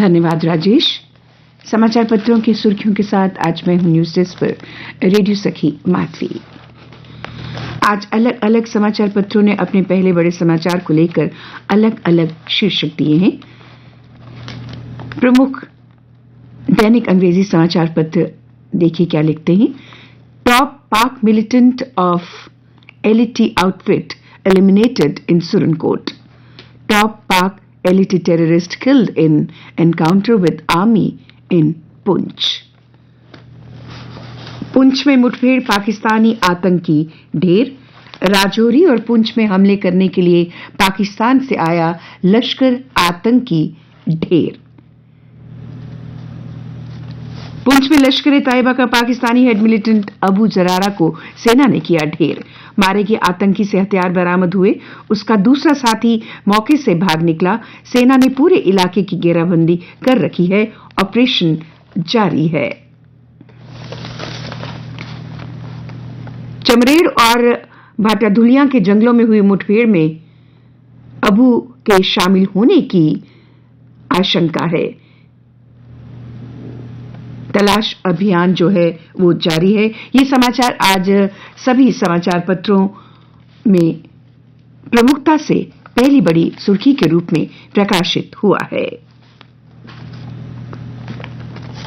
धन्यवाद राजेश। समाचार पत्रों की सुर्खियों के साथ आज मैं हूं न्यूज डेस्क पर रेडियो सखी माधवी। आज अलग अलग समाचार पत्रों ने अपने पहले बड़े समाचार को लेकर अलग अलग शीर्षक दिए हैं। प्रमुख दैनिक अंग्रेजी समाचार पत्र देखिए क्या लिखते हैं। Top Pak militant of LET outfit eliminated in Surankot. Top Pak LET terrorist killed in encounter with army in Poonch. Poonch में मुठभेड़, पाकिस्तानी आतंकी ढेर। राजौरी और पुंछ में हमले करने के लिए पाकिस्तान से आया लश्कर आतंकी ढेर। पुंछ में लश्कर तैयबा का पाकिस्तानी हेड मिलिटेंट अबू जरारा को सेना ने किया ढेर। मारे गए आतंकी से हथियार बरामद हुए। उसका दूसरा साथी मौके से भाग निकला। सेना ने पूरे इलाके की घेराबंदी कर रखी है। ऑपरेशन जारी है। चमरेड़ और भाटाधुलिया के जंगलों में हुई मुठभेड़ में अबू के शामिल होने की आशंका है। तलाश अभियान जो है वो जारी है। ये समाचार आज सभी समाचार पत्रों में प्रमुखता से पहली बड़ी सुर्खी के रूप में प्रकाशित हुआ है।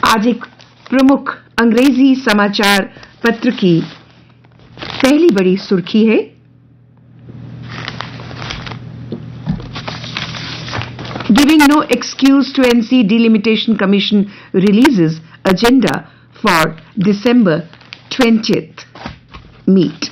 आज एक प्रमुख अंग्रेजी समाचार पत्र की पहली बड़ी सुर्खी है, Giving no excuse to NC Delimitation Commission releases agenda for December 20th meet.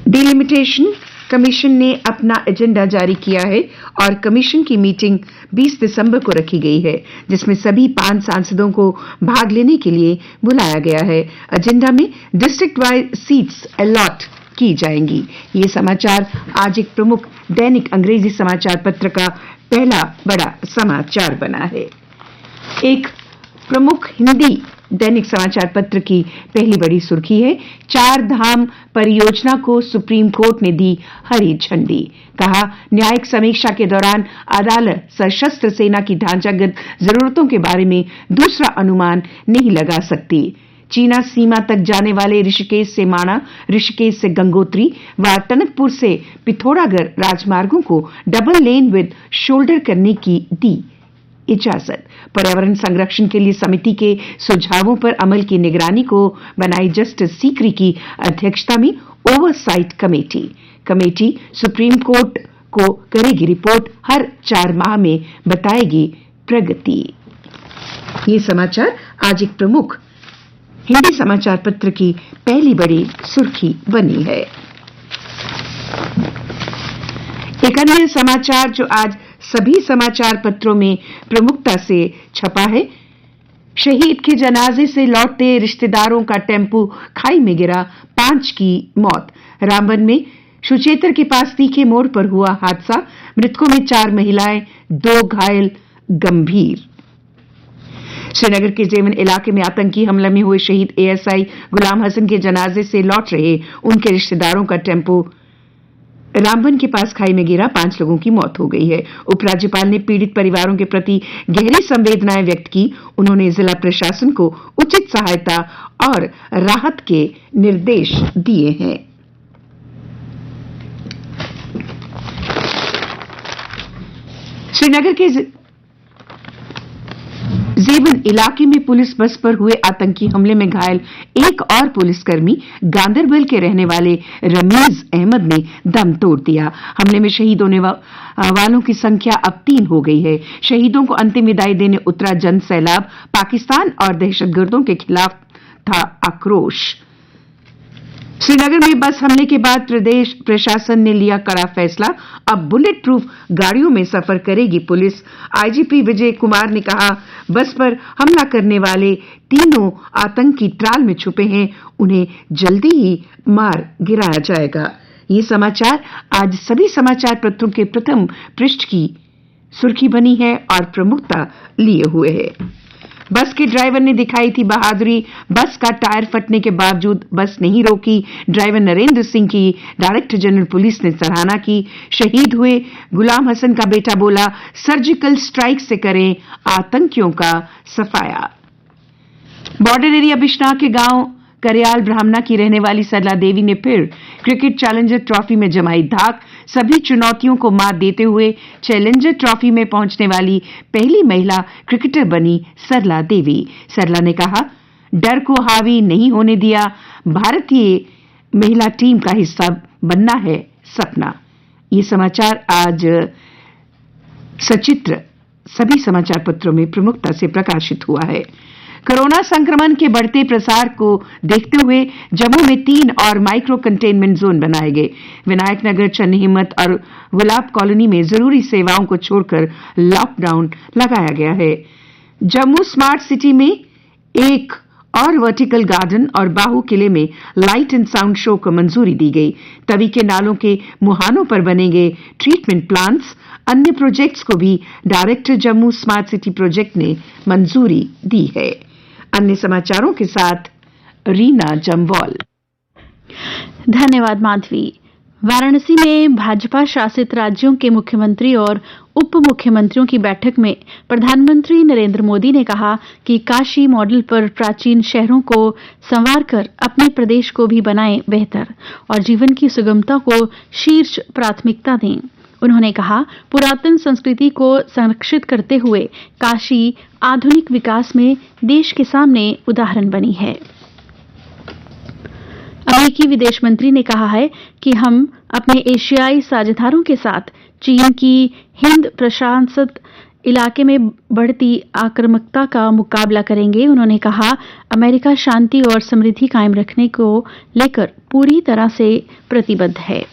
Delimitation commission ने अपना एजेंडा जारी किया है और कमीशन की मीटिंग 20 दिसंबर को रखी गई है, जिसमें सभी 5 सांसदों को भाग लेने के लिए बुलाया गया है। एजेंडा में डिस्ट्रिक्ट वाइज सीट्स अलॉट की जाएंगी। ये समाचार आज एक प्रमुख दैनिक अंग्रेजी समाचार पत्र का पहला बड़ा समाचार बना है। एक प्रमुख हिंदी दैनिक समाचार पत्र की पहली बड़ी सुर्खी है, 4 धाम परियोजना को सुप्रीम कोर्ट ने दी हरी झंडी। कहा, न्यायिक समीक्षा के दौरान अदालत सशस्त्र सेना की ढांचागत जरूरतों के बारे में दूसरा अनुमान नहीं लगा सकती। चीना सीमा तक जाने वाले ऋषिकेश से माणा, ऋषिकेश से गंगोत्री व टनकपुर से पिथौरागढ़ राजमार्गों को डबल लेन विद शोल्डर करने की दी इजाजत। पर्यावरण संरक्षण के लिए समिति के सुझावों पर अमल की निगरानी को बनाई जस्टिस सीकरी की अध्यक्षता में ओवरसाइट कमेटी सुप्रीम कोर्ट को करेगी रिपोर्ट। हर 4 माह में बताएगी प्रगति। ये समाचार आज एक प्रमुख हिंदी समाचार पत्र की पहली बड़ी सुर्खी बनी है। एक अन्य समाचार जो आज सभी समाचार पत्रों में प्रमुखता से छपा है, शहीद के जनाजे से लौटते रिश्तेदारों का टेम्पो खाई में गिरा, 5 की मौत। रामबन में सुचेतर के पास तीखे मोड़ पर हुआ हादसा। मृतकों में 4 महिलाएं, 2 घायल गंभीर। श्रीनगर के जेवन इलाके में आतंकी हमले में हुए शहीद एएसआई गुलाम हसन के जनाजे से लौट रहे उनके रिश्तेदारों का टेम्पो रामबन के पास खाई में गिरा, 5 लोगों की मौत हो गई है। उपराज्यपाल ने पीड़ित परिवारों के प्रति गहरी संवेदनाएं व्यक्त की। उन्होंने जिला प्रशासन को उचित सहायता और राहत के निर्देश दिए हैं। श्रीनगर के जेवन इलाके में पुलिस बस पर हुए आतंकी हमले में घायल एक और पुलिसकर्मी गांदरबल के रहने वाले रमीज अहमद ने दम तोड़ दिया। हमले में शहीद होने वालों की संख्या अब 3 हो गई है। शहीदों को अंतिम विदाई देने उतरा जन सैलाब। पाकिस्तान और दहशतगर्दों के खिलाफ था आक्रोश। श्रीनगर में बस हमले के बाद प्रदेश प्रशासन ने लिया कड़ा फैसला। अब बुलेट प्रूफ गाड़ियों में सफर करेगी पुलिस। आईजीपी विजय कुमार ने कहा, बस पर हमला करने वाले तीनों आतंकी ट्राल में छुपे हैं, उन्हें जल्दी ही मार गिराया जाएगा। ये समाचार आज सभी समाचार पत्रों के प्रथम पृष्ठ की सुर्खी बनी है और प्रमुखता लिए हुए है। बस के ड्राइवर ने दिखाई थी बहादुरी। बस का टायर फटने के बावजूद बस नहीं रोकी। ड्राइवर नरेंद्र सिंह की डायरेक्टर जनरल पुलिस ने सराहना की। शहीद हुए गुलाम हसन का बेटा बोला, सर्जिकल स्ट्राइक से करें आतंकियों का सफाया। बॉर्डर एरिया बिश्नाह के गांव करियाल ब्राह्मणा की रहने वाली सरला देवी ने फिर क्रिकेट चैलेंजर ट्रॉफी में जमाई धाक। सभी चुनौतियों को मात देते हुए चैलेंजर ट्रॉफी में पहुंचने वाली पहली महिला क्रिकेटर बनी सरला देवी। सरला ने कहा, डर को हावी नहीं होने दिया। भारतीय महिला टीम का हिस्सा बनना है सपना। ये समाचार आज सचित्र सभी समाचार पत्रों में प्रमुखता से प्रकाशित हुआ है। कोरोना संक्रमण के बढ़ते प्रसार को देखते हुए जम्मू में 3 और माइक्रो कंटेनमेंट जोन बनाए गए। विनायक नगर, चन्नी हिम्मत और गुलाब कॉलोनी में जरूरी सेवाओं को छोड़कर लॉकडाउन लगाया गया है। जम्मू स्मार्ट सिटी में एक और वर्टिकल गार्डन और बाहू किले में लाइट एंड साउंड शो को मंजूरी दी गई। तवी के नालों के मुहानों पर बनेंगे ट्रीटमेंट प्लांट्स। अन्य प्रोजेक्ट्स को भी director Jammu smart city project ने मंजूरी दी है। अन्य समाचारों के साथ रीना जम्वाल। धन्यवाद माधवी। वाराणसी में भाजपा शासित राज्यों के मुख्यमंत्री और उप मुख्यमंत्रियों की बैठक में प्रधानमंत्री नरेंद्र मोदी ने कहा कि काशी मॉडल पर प्राचीन शहरों को संवारकर अपने प्रदेश को भी बनाएं बेहतर और जीवन की सुगमता को शीर्ष प्राथमिकता दें। उन्होंने कहा, पुरातन संस्कृति को संरक्षित करते हुए काशी आधुनिक विकास में देश के सामने उदाहरण बनी है। अमेरिकी विदेश मंत्री ने कहा है कि हम अपने एशियाई साझेदारों के साथ चीन की हिंद प्रशांत इलाके में बढ़ती आक्रामकता का मुकाबला करेंगे। उन्होंने कहा, अमेरिका शांति और समृद्धि कायम रखने को लेकर पूरी तरह से प्रतिबद्ध है।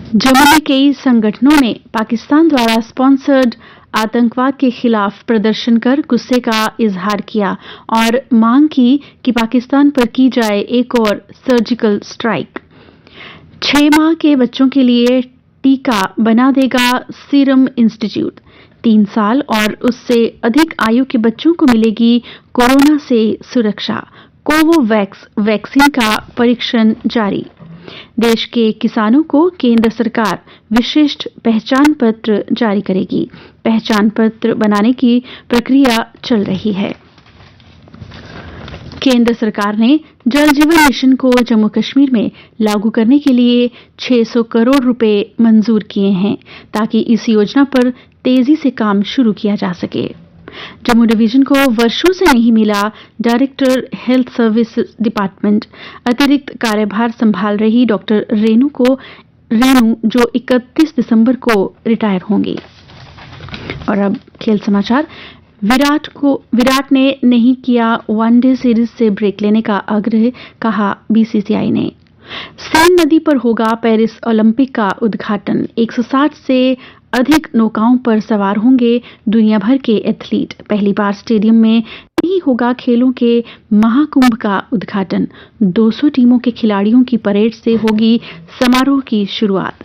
जम्मू में कई संगठनों ने पाकिस्तान द्वारा स्पॉन्सर्ड आतंकवाद के खिलाफ प्रदर्शन कर गुस्से का इजहार किया और मांग की कि पाकिस्तान पर की जाए एक और सर्जिकल स्ट्राइक। 6 माह के बच्चों के लिए टीका बना देगा सीरम इंस्टीट्यूट। 3 साल और उससे अधिक आयु के बच्चों को मिलेगी कोरोना से सुरक्षा। कोवोवैक्स वैक्सीन का परीक्षण जारी। देश के किसानों को केंद्र सरकार विशिष्ट पहचान पत्र जारी करेगी। पहचान पत्र बनाने की प्रक्रिया चल रही है। केंद्र सरकार ने जल जीवन मिशन को जम्मू कश्मीर में लागू करने के लिए 600 करोड़ रुपए मंजूर किए हैं ताकि इस योजना पर तेजी से काम शुरू किया जा सके। जम्मू डिवीजन को वर्षों से नहीं मिला डायरेक्टर हेल्थ सर्विस डिपार्टमेंट। अतिरिक्त कार्यभार संभाल रही डॉक्टर रेणु जो 31 दिसंबर को रिटायर होंगी। और अब खेल समाचार। विराट ने नहीं किया वनडे सीरीज से ब्रेक लेने का आग्रह, कहा बीसीसीआई ने। सेन नदी पर होगा पेरिस ओलंपिक का उद्घाटन। 160 से अधिक नौकाओं पर सवार होंगे दुनिया भर के एथलीट। पहली बार स्टेडियम में नहीं होगा खेलों के महाकुंभ का उद्घाटन। 200 टीमों के खिलाड़ियों की परेड से होगी समारोह की शुरुआत।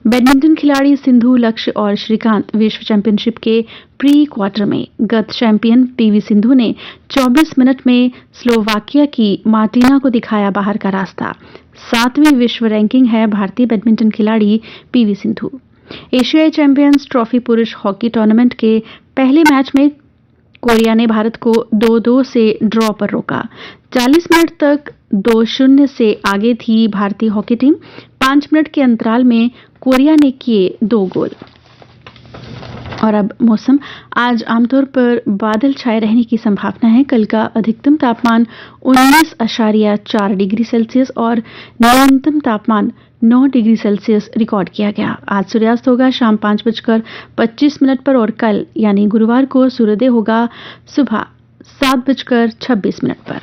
बैडमिंटन खिलाड़ी सिंधु, लक्ष्य और श्रीकांत विश्व चैंपियनशिप के प्री क्वार्टर में। गत चैंपियन पीवी सिंधु ने 24 मिनट में स्लोवाकिया की मार्टिना को दिखाया बाहर का रास्ता। 7वीं विश्व रैंकिंग है भारतीय बैडमिंटन खिलाड़ी पीवी सिंधु। एशियाई चैंपियंस ट्रॉफी पुरुष हॉकी टूर्नामेंट के पहले मैच में कोरिया ने भारत को 2-2 से ड्रॉ पर रोका। 40 मिनट तक 2-0 से आगे थी भारतीय हॉकी टीम। 5 मिनट के अंतराल में कोरिया ने किए 2 गोल। और अब मौसम। आज आमतौर पर बादल छाए रहने की संभावना है। कल का अधिकतम तापमान 19.4 डिग्री सेल्सियस और न्यूनतम तापमान 9 डिग्री सेल्सियस रिकॉर्ड किया गया। आज सूर्यास्त होगा शाम 5:25 पर और कल यानी गुरुवार को सूर्योदय होगा सुबह 7:26 पर।